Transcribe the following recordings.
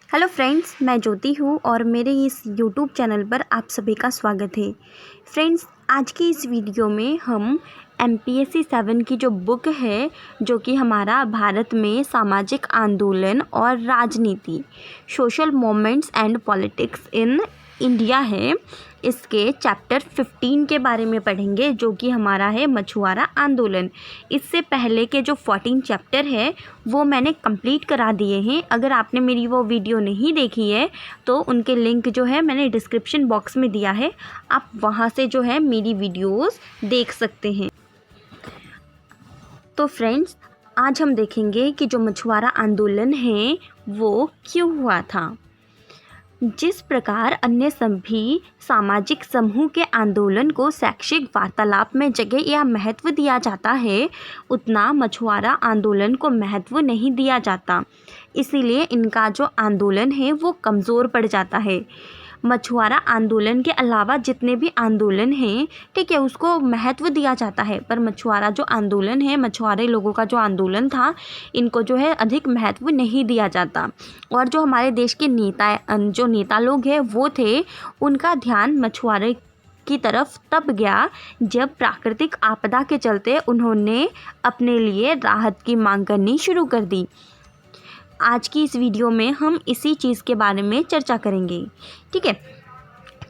Hello friends, मैं ज्योति हूँ और मेरे इस यूट्यूब चैनल पर आप सभी का स्वागत है। फ्रेंड्स, आज की इस वीडियो में हम MPSC 7 की जो बुक है, जो कि हमारा भारत में सामाजिक आंदोलन और राजनीति, social moments and politics in India है, इसके चैप्टर 15 के बारे में पढ़ेंगे, जो कि हमारा है मछुआरा आंदोलन। इससे पहले के जो 14 चैप्टर है वो मैंने कंप्लीट करा दिए हैं। अगर आपने मेरी वो वीडियो नहीं देखी है तो उनके लिंक जो है मैंने डिस्क्रिप्शन बॉक्स में दिया है, आप वहाँ से जो है मेरी वीडियोस देख सकते हैं। तो फ्रेंड्स, आज हम देखेंगे कि जो मछुआरा आंदोलन है वो क्यों हुआ था। जिस प्रकार अन्य सभी सामाजिक समूह के आंदोलन को शैक्षिक वार्तालाप में जगह या महत्व दिया जाता है, उतना मछुआरा आंदोलन को महत्व नहीं दिया जाता। इसीलिए इनका जो आंदोलन है वो कमज़ोर पड़ जाता है। मछुआरा आंदोलन के अलावा जितने भी आंदोलन हैं, ठीक है, उसको महत्व दिया जाता है, पर मछुआरा जो आंदोलन है, मछुआरे लोगों का जो आंदोलन था, इनको जो है अधिक महत्व नहीं दिया जाता। और जो हमारे देश के नेता लोग हैं वो थे, उनका ध्यान मछुआरे की तरफ तब गया जब प्राकृतिक आपदा के चलते उन्होंने अपने लिए राहत की मांग करनी शुरू कर दी। आज की इस वीडियो में हम इसी चीज़ के बारे में चर्चा करेंगे, ठीक है।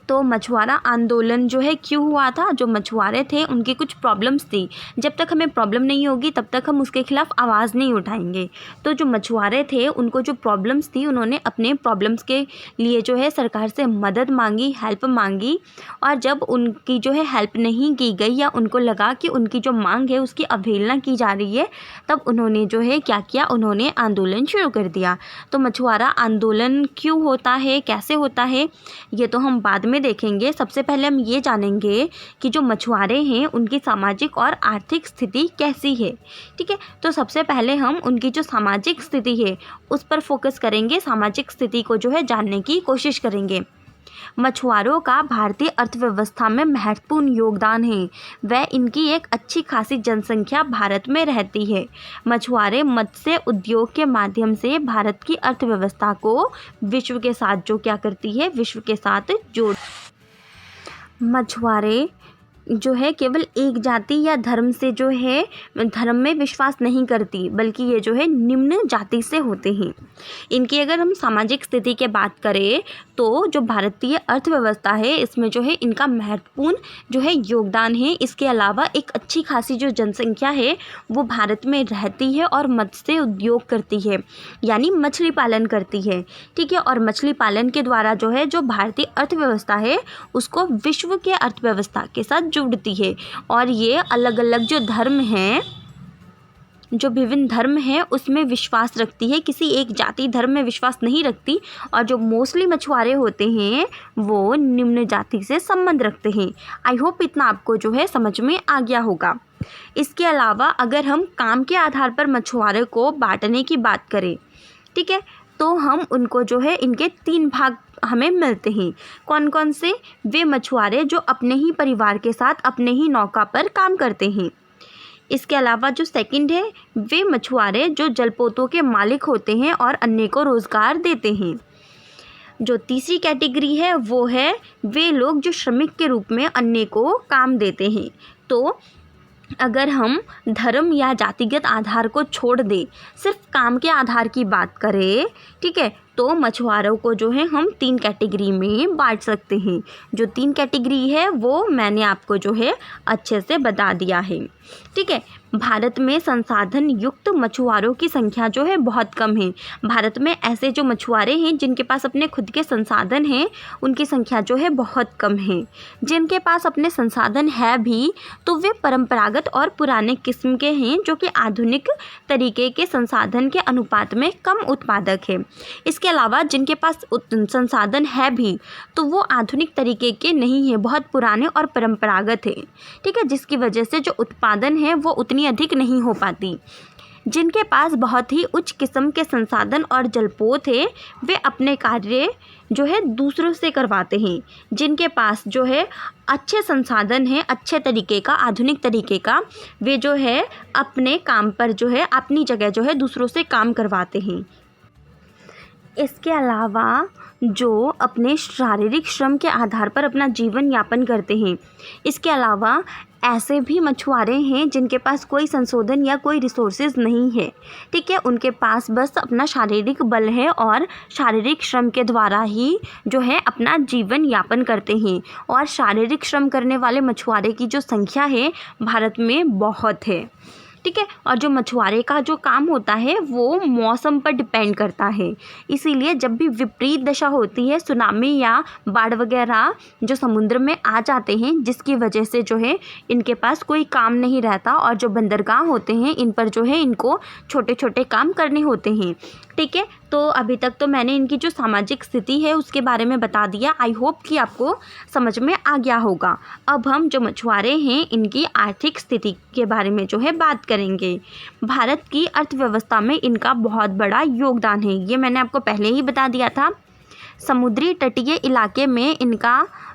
तो मछुआरा आंदोलन जो है क्यों हुआ था, जो मछुआरे थे उनकी कुछ प्रॉब्लम्स थी। जब तक हमें प्रॉब्लम नहीं होगी तब तक हम उसके खिलाफ आवाज़ नहीं उठाएंगे। तो जो मछुआरे थे उनको जो प्रॉब्लम्स थी, उन्होंने अपने प्रॉब्लम्स के लिए जो है सरकार से मदद मांगी, हेल्प मांगी। और जब उनकी जो है हेल्प नहीं की गई या उनको लगा कि उनकी जो मांग है उसकी अवहेलना की जा रही है, तब उन्होंने जो है क्या किया, उन्होंने आंदोलन शुरू कर दिया। तो मछुआरा आंदोलन क्यों होता है, कैसे होता है, ये तो हम बाद में देखेंगे। सबसे पहले हम ये जानेंगे कि जो मछुआरे हैं उनकी सामाजिक और आर्थिक स्थिति कैसी है, ठीक है। तो सबसे पहले हम उनकी जो सामाजिक स्थिति है उस पर फोकस करेंगे, सामाजिक स्थिति को जो है जानने की कोशिश करेंगे। मछुआरों का भारतीय अर्थव्यवस्था में महत्वपूर्ण योगदान है। वह इनकी एक अच्छी खासी जनसंख्या भारत में रहती है। मछुआरे मत्स्य उद्योग के माध्यम से भारत की अर्थव्यवस्था को विश्व के साथ जो क्या करती है, विश्व के साथ जोड़। मछुआरे जो है केवल एक जाति या धर्म से जो है धर्म में विश्वास नहीं करती, बल्कि ये जो है निम्न जाति से होते हैं। इनकी अगर हम सामाजिक स्थिति की बात करें तो जो भारतीय अर्थव्यवस्था है इसमें जो है इनका महत्वपूर्ण जो है योगदान है। इसके अलावा एक अच्छी खासी जो जनसंख्या है वो भारत में रहती है और मत्स्य उद्योग करती है, यानी मछली पालन करती है, ठीक है। और मछली पालन के द्वारा जो है जो भारतीय अर्थव्यवस्था है उसको विश्व के अर्थव्यवस्था के साथ जुड़ती है। और ये अलग अलग जो धर्म हैं, जो विभिन्न धर्म हैं उसमें विश्वास रखती है, किसी एक जाति धर्म में विश्वास नहीं रखती। और जो मोस्टली मछुआरे होते हैं वो निम्न जाति से संबंध रखते हैं। आई होप इतना आपको जो है समझ में आ गया होगा। इसके अलावा अगर हम काम के आधार पर मछुआरे को बांटने की बात करें, ठीक है, तो हम उनको जो है इनके 3 भाग हमें मिलते हैं। कौन कौन से? वे मछुआरे जो अपने ही परिवार के साथ अपने ही नौका पर काम करते हैं। इसके अलावा जो सेकंड है, वे मछुआरे जो जलपोतों के मालिक होते हैं और अन्य को रोज़गार देते हैं। जो तीसरी कैटेगरी है वो है वे लोग जो श्रमिक के रूप में अन्य को काम देते हैं। तो अगर हम धर्म या जातिगत आधार को छोड़ दें, सिर्फ काम के आधार की बात करें, ठीक है, तो मछुआरों को जो है हम 3 कैटेगरी में बांट सकते हैं। जो 3 कैटेगरी है वो मैंने आपको जो है अच्छे से बता दिया है, ठीक है। भारत में संसाधन युक्त मछुआरों की संख्या जो है बहुत कम है। भारत में ऐसे जो मछुआरे हैं जिनके पास अपने खुद के संसाधन हैं उनकी संख्या जो है बहुत कम है। जिनके पास अपने संसाधन है भी तो वे परंपरागत और पुराने किस्म के हैं, जो कि आधुनिक तरीके के संसाधन के अनुपात में कम उत्पादक है। इसके अलावा जिनके पास संसाधन है भी तो वो आधुनिक तरीके के नहीं है, बहुत पुराने और परंपरागत है, ठीक है, जिसकी वजह से जो उत्पादन है वो उतनी अधिक नहीं हो पाती। जिनके पास बहुत ही उच्च किस्म के संसाधन और जलपोत है वे अपने कार्य जो है दूसरों से करवाते हैं। जिनके पास जो है अच्छे संसाधन है, अच्छे तरीके का, आधुनिक तरीके का, वे जो है अपने काम पर जो है अपनी जगह जो है दूसरों से काम करवाते हैं। इसके अलावा जो अपने शारीरिक श्रम के आधार पर अपना जीवन यापन करते हैं, इसके अलावा ऐसे भी मछुआरे हैं जिनके पास कोई संशोधन या कोई रिसोर्सेज नहीं है, ठीक है। उनके पास बस अपना शारीरिक बल है और शारीरिक श्रम के द्वारा ही जो है अपना जीवन यापन करते हैं। और शारीरिक श्रम करने वाले मछुआरे की जो संख्या है भारत में बहुत है, ठीक है। और जो मछुआरे का जो काम होता है वो मौसम पर डिपेंड करता है, इसीलिए जब भी विपरीत दशा होती है, सुनामी या बाढ़ वगैरह जो समुद्र में आ जाते हैं, जिसकी वजह से जो है इनके पास कोई काम नहीं रहता और जो बंदरगाह होते हैं इन पर जो है इनको छोटे छोटे काम करने होते हैं, ठीक है। तो अभी तक तो मैंने इनकी जो सामाजिक स्थिति है उसके बारे में बता दिया। आई होप कि आपको समझ में आ गया होगा। अब हम जो मछुआरे हैं इनकी आर्थिक स्थिति के बारे में जो है बात करेंगे। भारत की अर्थव्यवस्था में इनका बहुत बड़ा योगदान है, ये मैंने आपको पहले ही बता दिया था। समुद्री तटीय इलाके में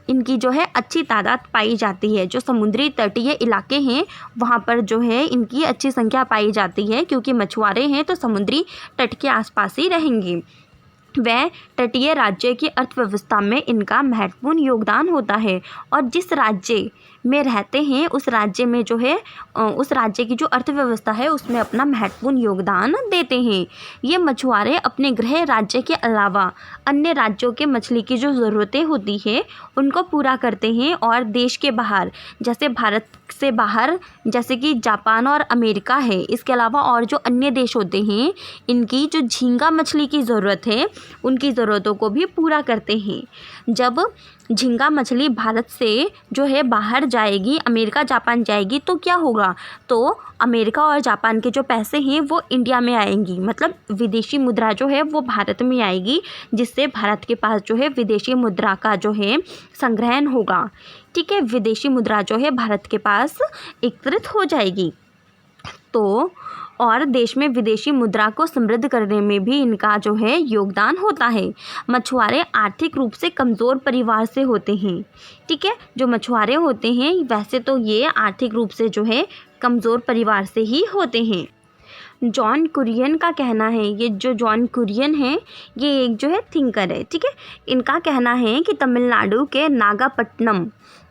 इनकी जो है अच्छी तादाद पाई जाती है। जो समुद्री तटीय इलाके हैं वहाँ पर जो है इनकी अच्छी संख्या पाई जाती है, क्योंकि मछुआरे हैं तो समुद्री तट के आसपास ही रहेंगे। वह तटीय राज्य की अर्थव्यवस्था में इनका महत्वपूर्ण योगदान होता है और जिस राज्य में रहते हैं उस राज्य में जो है उस राज्य की जो अर्थव्यवस्था है उसमें अपना महत्वपूर्ण योगदान देते हैं। ये मछुआरे अपने गृह राज्य के अलावा अन्य राज्यों के मछली की जो ज़रूरतें होती है उनको पूरा करते हैं और देश के बाहर, जैसे भारत से बाहर जैसे कि जापान और अमेरिका है, इसके अलावा और जो अन्य देश होते हैं इनकी जो झींगा मछली की ज़रूरत है उनकी ज़रूरतों को भी पूरा करते हैं। जब झींगा मछली भारत से जो है बाहर जाएगी, अमेरिका जापान जाएगी, तो क्या होगा, तो अमेरिका और जापान के जो पैसे हैं वो इंडिया में आएंगी, मतलब विदेशी मुद्रा जो है वो भारत में आएगी, जिससे भारत के पास जो है विदेशी मुद्रा का जो है संग्रहण होगा, ठीक है। विदेशी मुद्रा जो है भारत के पास एकत्रित हो जाएगी तो और देश में विदेशी मुद्रा को समृद्ध करने में भी इनका जो है योगदान होता है। मछुआरे आर्थिक रूप से कमज़ोर परिवार से होते हैं, ठीक है। जो मछुआरे होते हैं वैसे तो ये आर्थिक रूप से जो है कमज़ोर परिवार से ही होते हैं। जॉन कुरियन का कहना है, ये जो जॉन कुरियन है ये एक जो है थिंकर है, ठीक है। इनका कहना है कि तमिलनाडु के नागापट्टनम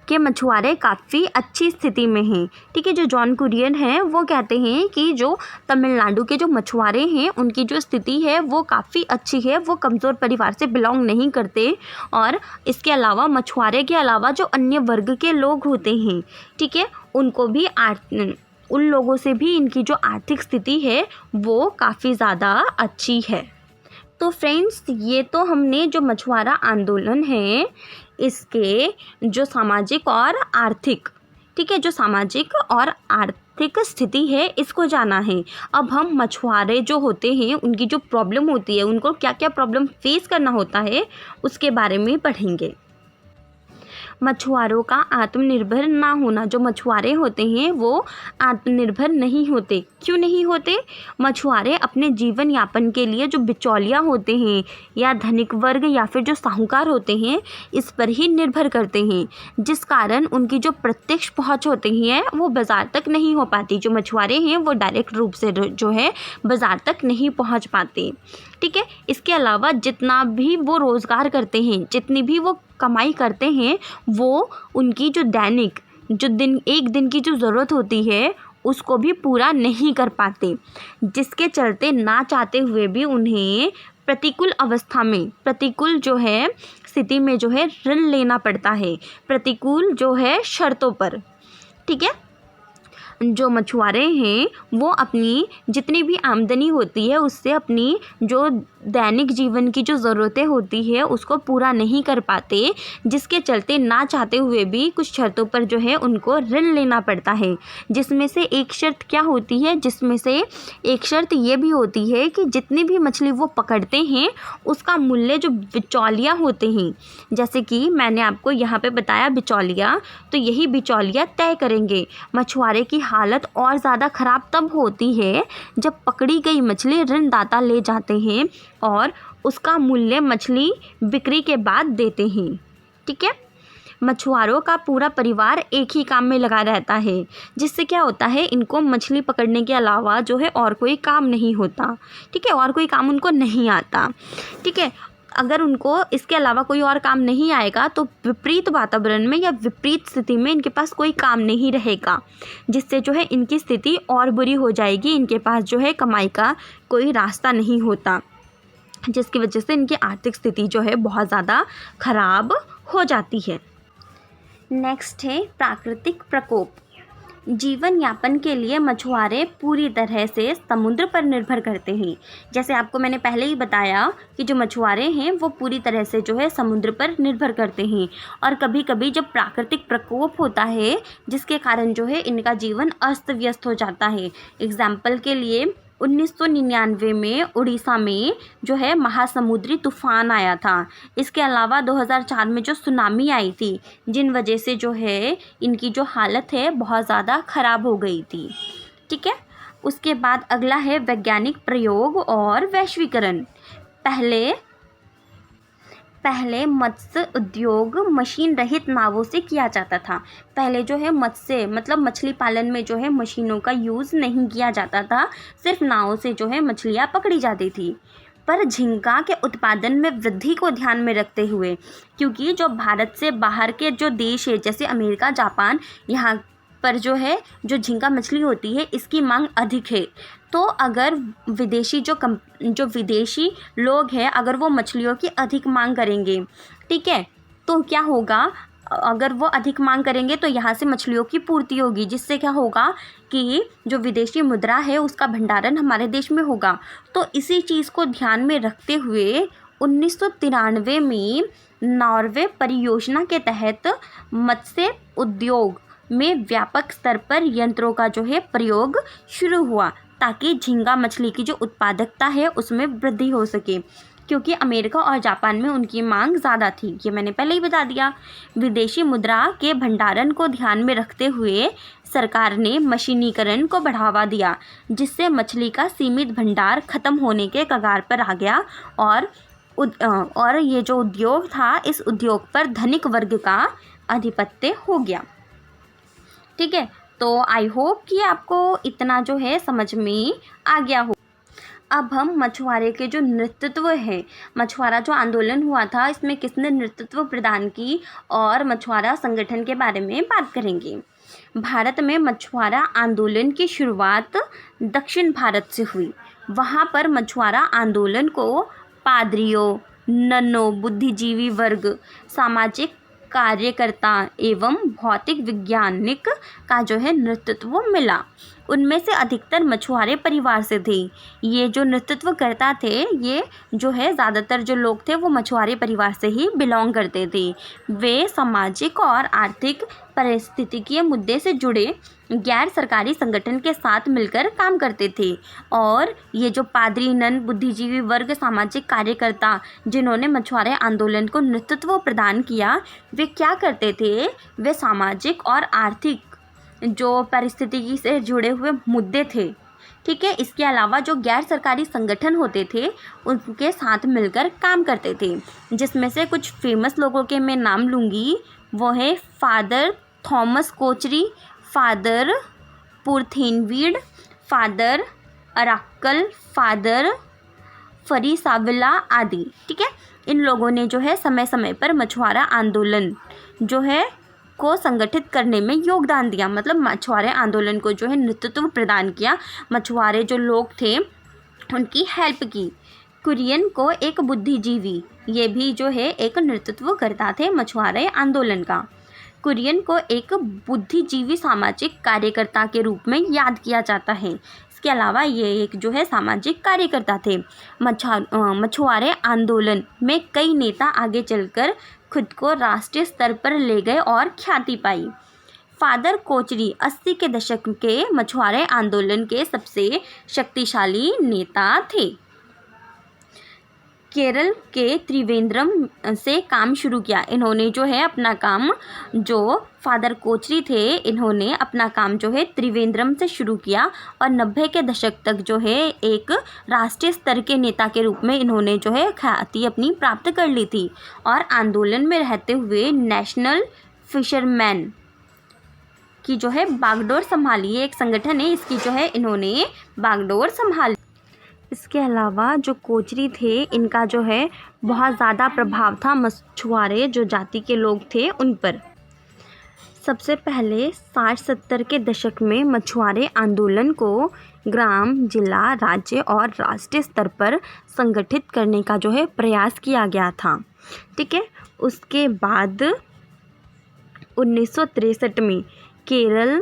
के मछुआरे काफ़ी अच्छी स्थिति में हैं, ठीक है। जो जॉन कुरियन हैं वो कहते हैं कि जो तमिलनाडु के जो मछुआरे हैं उनकी जो स्थिति है वो काफ़ी अच्छी है, वो कमज़ोर परिवार से बिलोंग नहीं करते। और इसके अलावा मछुआरे के अलावा जो अन्य वर्ग के लोग होते हैं, ठीक है, उनको भी उन लोगों से भी इनकी जो आर्थिक स्थिति है वो काफ़ी ज़्यादा अच्छी है। तो फ्रेंड्स, ये तो हमने जो मछुआरा आंदोलन है इसके जो सामाजिक और आर्थिक, ठीक है, जो सामाजिक और आर्थिक स्थिति है इसको जाना है। अब हम मछुआरे जो होते हैं उनकी जो प्रॉब्लम होती है, उनको क्या क्या प्रॉब्लम फेस करना होता है उसके बारे में पढ़ेंगे। मछुआरों का आत्मनिर्भर ना होना, जो मछुआरे होते हैं वो आत्मनिर्भर नहीं होते। क्यों नहीं होते? मछुआरे अपने जीवन यापन के लिए जो बिचौलिया होते हैं या धनिक वर्ग या फिर जो साहूकार होते हैं इस पर ही निर्भर करते हैं, जिस कारण उनकी जो प्रत्यक्ष पहुंच होती है वो बाज़ार तक नहीं हो पाती। जो मछुआरे हैं वो डायरेक्ट रूप से जो है बाज़ार तक नहीं पहुंच पाते, ठीक है। इसके अलावा जितना भी वो रोज़गार करते हैं, जितनी भी वो कमाई करते हैं, वो उनकी जो दैनिक जो एक दिन की जो ज़रूरत होती है उसको भी पूरा नहीं कर पाते, जिसके चलते ना चाहते हुए भी उन्हें प्रतिकूल अवस्था में, प्रतिकूल जो है स्थिति में जो है ऋण लेना पड़ता है, प्रतिकूल जो है शर्तों पर, ठीक है। जो मछुआरे हैं वो अपनी जितनी भी आमदनी होती है उससे अपनी जो दैनिक जीवन की जो ज़रूरतें होती है उसको पूरा नहीं कर पाते, जिसके चलते ना चाहते हुए भी कुछ शर्तों पर जो है उनको ऋण लेना पड़ता है। जिसमें से एक शर्त क्या होती है, जिसमें से एक शर्त ये भी होती है कि जितनी भी मछली वो पकड़ते हैं उसका मूल्य जो बिचौलिया होते हैं, जैसे कि मैंने आपको यहाँ पे बताया बिचौलिया, तो यही बिचौलिया तय करेंगे। मछुआरे की हालत और ज़्यादा ख़राब तब होती है जब पकड़ी गई मछली ऋणदाता ले जाते हैं और उसका मूल्य मछली बिक्री के बाद देते हैं, ठीक है। मछुआरों का पूरा परिवार एक ही काम में लगा रहता है, जिससे क्या होता है, इनको मछली पकड़ने के अलावा जो है और कोई काम नहीं होता। ठीक है, और कोई काम उनको नहीं आता। ठीक है, अगर उनको इसके अलावा कोई और काम नहीं आएगा तो विपरीत वातावरण में या विपरीत स्थिति में इनके पास कोई काम नहीं रहेगा, जिससे जो है इनकी स्थिति और बुरी हो जाएगी। इनके पास जो है कमाई का कोई रास्ता नहीं होता, जिसकी वजह से इनकी आर्थिक स्थिति जो है बहुत ज़्यादा खराब हो जाती है। नेक्स्ट है प्राकृतिक प्रकोप। जीवन यापन के लिए मछुआरे पूरी तरह से समुद्र पर निर्भर करते हैं। जैसे आपको मैंने पहले ही बताया कि जो मछुआरे हैं वो पूरी तरह से जो है समुद्र पर निर्भर करते हैं, और कभी कभी जब प्राकृतिक प्रकोप होता है जिसके कारण जो है इनका जीवन अस्त व्यस्त हो जाता है। एग्जाम्पल के लिए 1999 में उड़ीसा में जो है महासमुद्री तूफान आया था। इसके अलावा 2004 में जो सुनामी आई थी, जिन वजह से जो है इनकी जो हालत है बहुत ज़्यादा ख़राब हो गई थी। ठीक है, उसके बाद अगला है वैज्ञानिक प्रयोग और वैश्वीकरण। पहले मत्स्य उद्योग मशीन रहित नावों से किया जाता था। पहले जो है मत्स्य मतलब मछली पालन में जो है मशीनों का यूज़ नहीं किया जाता था, सिर्फ नावों से जो है मछलियाँ पकड़ी जाती थी। पर झींगा के उत्पादन में वृद्धि को ध्यान में रखते हुए, क्योंकि जो भारत से बाहर के जो देश है जैसे अमेरिका, जापान, यहाँ पर जो है जो झींगा मछली होती है इसकी मांग अधिक है। तो अगर जो विदेशी लोग हैं अगर वो मछलियों की अधिक मांग करेंगे, ठीक है, तो क्या होगा, अगर वो अधिक मांग करेंगे तो यहाँ से मछलियों की पूर्ति होगी, जिससे क्या होगा कि जो विदेशी मुद्रा है उसका भंडारण हमारे देश में होगा। तो इसी चीज़ को ध्यान में रखते हुए 1993 में नॉर्वे परियोजना के तहत मत्स्य उद्योग में व्यापक स्तर पर यंत्रों का जो है प्रयोग शुरू हुआ, ताकि झींगा मछली की जो उत्पादकता है उसमें वृद्धि हो सके, क्योंकि अमेरिका और जापान में उनकी मांग ज़्यादा थी। ये मैंने पहले ही बता दिया। विदेशी मुद्रा के भंडारण को ध्यान में रखते हुए सरकार ने मशीनीकरण को बढ़ावा दिया, जिससे मछली का सीमित भंडार खत्म होने के कगार पर आ गया, और ये जो उद्योग था इस उद्योग पर धनिक वर्ग का आधिपत्य हो गया। ठीक है, तो आई होप कि आपको इतना जो है समझ में आ गया हो। अब हम मछुआरे के जो नेतृत्व है, मछुआरा जो आंदोलन हुआ था इसमें किसने नेतृत्व प्रदान की, और मछुआरा संगठन के बारे में बात करेंगे। भारत में मछुआरा आंदोलन की शुरुआत दक्षिण भारत से हुई। वहाँ पर मछुआरा आंदोलन को पादरियों, नन्नों, बुद्धिजीवी वर्ग, सामाजिक कार्यकर्ता एवं भौतिक वैज्ञानिक का जो है नेतृत्व मिला। उनमें से अधिकतर मछुआरे परिवार से थे। ये जो नेतृत्व करता थे, ये जो है ज़्यादातर जो लोग थे वो मछुआरे परिवार से ही बिलोंग करते थे। वे सामाजिक और आर्थिक पारिस्थितिकीय मुद्दे से जुड़े गैर सरकारी संगठन के साथ मिलकर काम करते थे। और ये जो पादरी, नन, बुद्धिजीवी वर्ग, सामाजिक कार्यकर्ता जिन्होंने मछुआरे आंदोलन को नेतृत्व प्रदान किया, वे क्या करते थे, वे सामाजिक और आर्थिक जो परिस्थिति से जुड़े हुए मुद्दे थे, ठीक है, इसके अलावा जो गैर सरकारी संगठन होते थे उनके साथ मिलकर काम करते थे। जिसमें से कुछ फेमस लोगों के मैं नाम लूँगी, वो है father Thomas Kochery, father Puthenveed, father Arakkal, father Pharisavila आदि। ठीक है, इन लोगों ने जो है समय समय पर मछुआरा आंदोलन जो है को संगठित करने में योगदान दिया, मतलब मछुआरे आंदोलन को जो है नेतृत्व प्रदान किया, मछुआरे जो लोग थे उनकी हेल्प की। कुरियन को एक बुद्धिजीवी, ये भी जो है एक नेतृत्व करता थे मछुआरे आंदोलन का। कुरियन को एक बुद्धिजीवी सामाजिक कार्यकर्ता के रूप में याद किया जाता है। इसके अलावा ये एक जो है सामाजिक कार्यकर्ता थे। मछुआरे आंदोलन में कई नेता आगे चलकर खुद को राष्ट्रीय स्तर पर ले गए और ख्याति पाई। फादर कोचरी 80 के दशक के मछुआरे आंदोलन के सबसे शक्तिशाली नेता थे। केरल के त्रिवेंद्रम से काम शुरू किया। इन्होंने जो है अपना काम, जो फादर कोचरी थे, इन्होंने अपना काम जो है त्रिवेंद्रम से शुरू किया और 90 के दशक तक जो है एक राष्ट्रीय स्तर के नेता के रूप में इन्होंने जो है ख्याति अपनी प्राप्त कर ली थी। और आंदोलन में रहते हुए नेशनल फिशरमैन की जो है बागडोर संभाली। ये एक संगठन है, इसकी जो है इन्होंने बागडोर संभाली। इसके अलावा जो कोचरी थे, इनका जो है बहुत ज़्यादा प्रभाव था मछुआरे जो जाति के लोग थे उन पर। सबसे पहले 60-70 के दशक में मछुआरे आंदोलन को ग्राम, जिला, राज्य और राष्ट्रीय स्तर पर संगठित करने का जो है प्रयास किया गया था। ठीक है, उसके बाद 1963 में केरल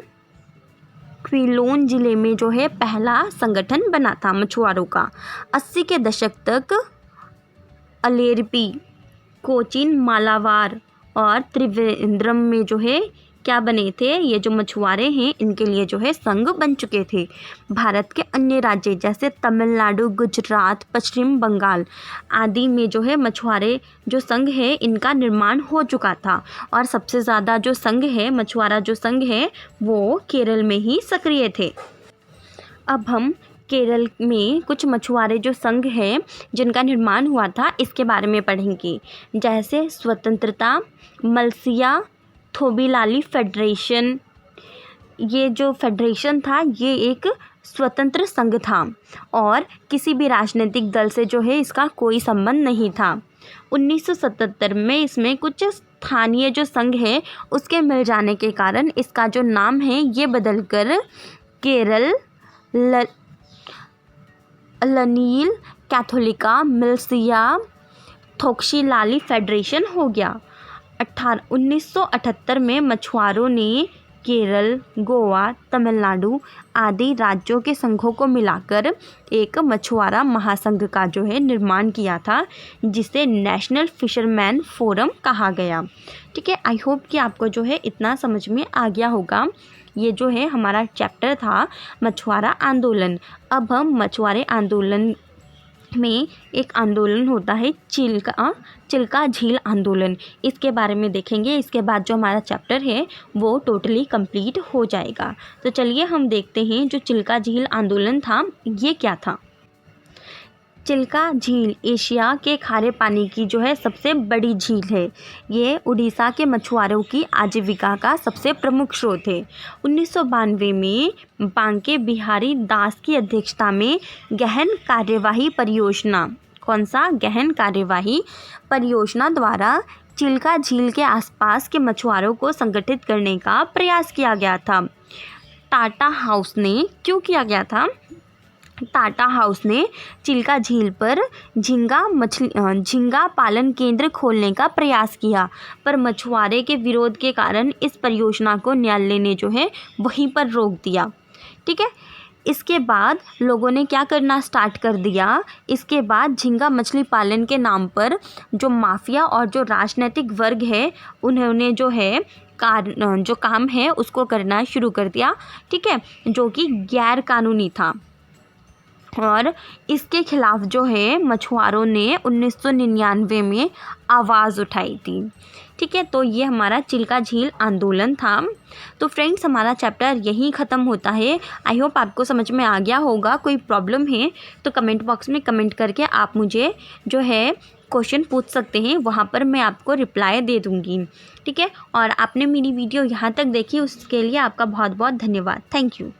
क्विलोन ज़िले में जो है पहला संगठन बना था मछुआरों का। 80 के दशक तक अलेरपी, कोचीन, मालाबार और त्रिवेंद्रम में जो है क्या बने थे, ये जो मछुआरे हैं इनके लिए जो है संघ बन चुके थे। भारत के अन्य राज्य जैसे तमिलनाडु, गुजरात, पश्चिम बंगाल आदि में जो है मछुआरे जो संघ है इनका निर्माण हो चुका था। और सबसे ज़्यादा जो संघ है, मछुआरा जो संघ है, वो केरल में ही सक्रिय थे। अब हम केरल में कुछ मछुआरे जो संघ है जिनका निर्माण हुआ था इसके बारे में पढ़ेंगे। जैसे स्वतंत्रता, मलसिया थोबिलाली फेडरेशन। ये जो फेडरेशन था ये एक स्वतंत्र संघ था और किसी भी राजनीतिक दल से जो है इसका कोई संबंध नहीं था। 1977 में इसमें कुछ स्थानीय जो संघ है उसके मिल जाने के कारण इसका जो नाम है ये बदलकर केरल लनील कैथोलिका मिल्सिया थोक्शिलाली फेडरेशन हो गया। 1978 में मछुआरों ने केरल, गोवा, तमिलनाडु आदि राज्यों के संघों को मिलाकर एक मछुआरा महासंघ का जो है निर्माण किया था, जिसे नेशनल फिशरमैन फोरम कहा गया। ठीक है, आई होप कि आपको जो है इतना समझ में आ गया होगा। ये जो है हमारा चैप्टर था मछुआरा आंदोलन। अब हम मछुआरे आंदोलन में एक आंदोलन होता है चिल्का झील आंदोलन, इसके बारे में देखेंगे। इसके बाद जो हमारा चैप्टर है वो टोटली कंप्लीट हो जाएगा। तो चलिए हम देखते हैं जो चिल्का झील आंदोलन था ये क्या था। चिल्का झील एशिया के खारे पानी की जो है सबसे बड़ी झील है। ये उड़ीसा के मछुआरों की आजीविका का सबसे प्रमुख स्रोत है। 1992 में बांके बिहारी दास की अध्यक्षता में गहन कार्यवाही परियोजना, कौन सा गहन कार्यवाही परियोजना द्वारा चिल्का झील के आसपास के मछुआरों को संगठित करने का प्रयास किया गया था। टाटा हाउस ने क्यों किया गया था? टाटा हाउस ने चिल्का झील पर झींगा पालन केंद्र खोलने का प्रयास किया, पर मछुआरे के विरोध के कारण इस परियोजना को न्यायालय ने जो है वहीं पर रोक दिया। ठीक है, इसके बाद लोगों ने क्या करना स्टार्ट कर दिया। इसके बाद झींगा मछली पालन के नाम पर जो माफिया और जो राजनीतिक वर्ग है उन्होंने जो है जो काम है उसको करना शुरू कर दिया। ठीक है, जो कि गैर कानूनी था और इसके खिलाफ जो है मछुआरों ने 1999 में आवाज़ उठाई थी। ठीक है, तो ये हमारा चिल्का झील आंदोलन था। तो फ्रेंड्स, हमारा चैप्टर यहीं ख़त्म होता है। आई होप आपको समझ में आ गया होगा। कोई प्रॉब्लम है तो कमेंट बॉक्स में कमेंट करके आप मुझे जो है क्वेश्चन पूछ सकते हैं, वहाँ पर मैं आपको रिप्लाई दे दूँगी। ठीक है, और आपने मेरी वीडियो यहाँ तक देखी उसके लिए आपका बहुत बहुत धन्यवाद। Thank you.